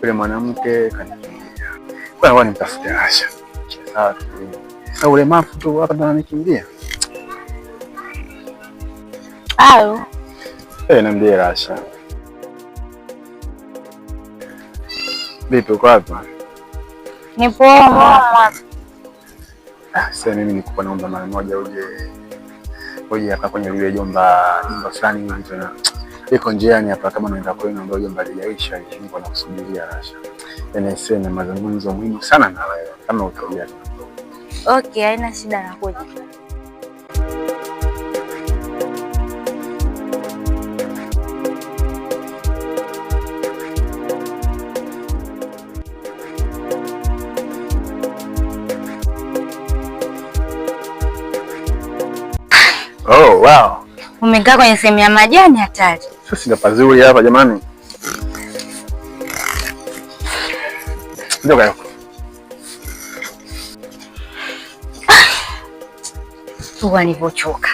yule mwanamke kanikimbia. Kwa hiyo nitafute Asha. Sasa ulemavu tu hapa ndo ananikimbia. Halo. Niambie Asha. Vipi uko wapi? Nipo hapa. Sasa mimi nikupa naomba mara moja uje hapa kwenye lile jumba fulani hivi tena. Iko njiani hapa kama unaenda kwenu ndio jumba lijaisha hivi niko nakusubiria Asha. Yaani sema mazungumzo muhimu sana na wewe kama utaongea. Okay, haina shida nakuja. Oh, wow. Umekaa kwenye sehemu ya majani hatari. Sasa ndio pazuri hapa jamani. Ndio kayo. Tu alivyochoka.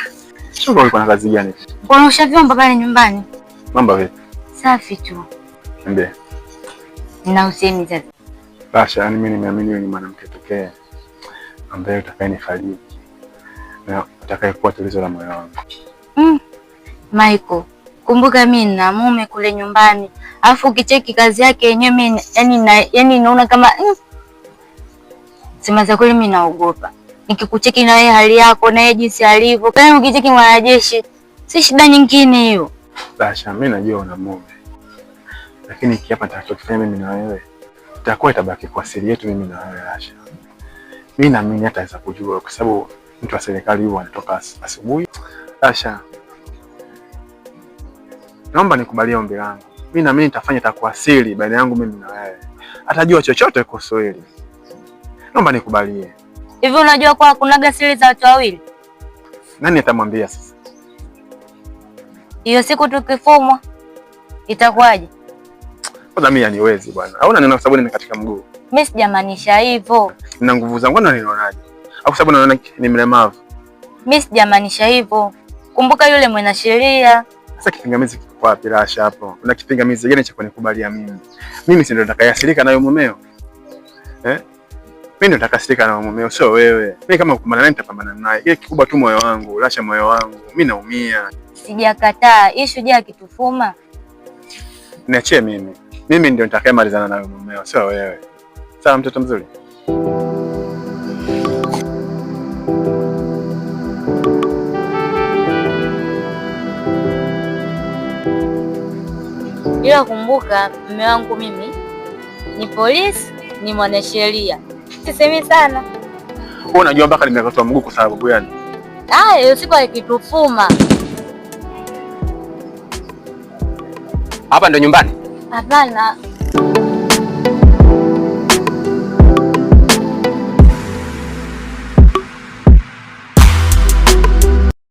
Sio ulikuwa na kazi gani? Unaosha vyombo pale nyumbani. Mambo vipi? Safi tu. Ndio. Na usemi sasa. Asha, mimi nimeamini wewe ni mwanamke pekee ambaye utakayenifariji. Na utakayekuwa tulizo la moyo wangu. Michael, kumbuka mimi nina mume kule nyumbani. Alafu ukicheki kazi yake yenyewe mimi yani naona kama sema za kweli mimi naogopa. Nikikucheki na wewe hali yako na yeye jinsi alivyo. Kama ukicheki mwanajeshi, si shida nyingine hiyo. Asha, mimi najua una mume. Lakini kiapa nitakachofanya mimi na wewe itakuwa itabaki kwa siri yetu mimi na wewe Asha. Mimi naamini hataweza kujua kwa sababu mtu wa serikali huwa anatoka asubuhi. Asha, naomba nikubalie ombi langu. Mimi naamini nitafanya itakuwa siri baina yangu mimi na wewe. Atajua chochote kuhusu hili. Naomba nikubalie. Hivi unajua kwa kunaga siri za watu wawili? Nani atamwambia sasa? Hiyo siku tukifumwa itakuwaje? Kwanza mimi haniwezi bwana. Hauna nina sabuni katika mguu. Mimi sijamaanisha hivyo. Nina nguvu zangu na ninaonaje? Au sababu naona ni mlemavu. Mimi sijamaanisha hivyo. Kumbuka yule mwana sheria. Sasa kipingamizi kiko wapi Asha hapo? Una kipingamizi gani cha kunikubalia mimi? Mimi si ndo nitakayasirika nayo mumeo? Mimi ndo nitakasirika na mumeo sio wewe. Mimi kama kupambana naye nitapambana naye. Ile kikubwa tu moyo wangu, Asha moyo wangu. Mimi naumia. Sijakataa. Issue je akitufuma? Niachie mimi. Mimi ndio nitakayemalizana nayo mumeo sio wewe. Sawa mtoto mzuri? Ila kumbuka mume wangu mimi ni polisi, ni mwanasheria. Sisemi sana. Wewe unajua mpaka nimekatwa mguu kwa sababu gani? Hiyo siku ikitufuma. Hapa ndo nyumbani? Hapana,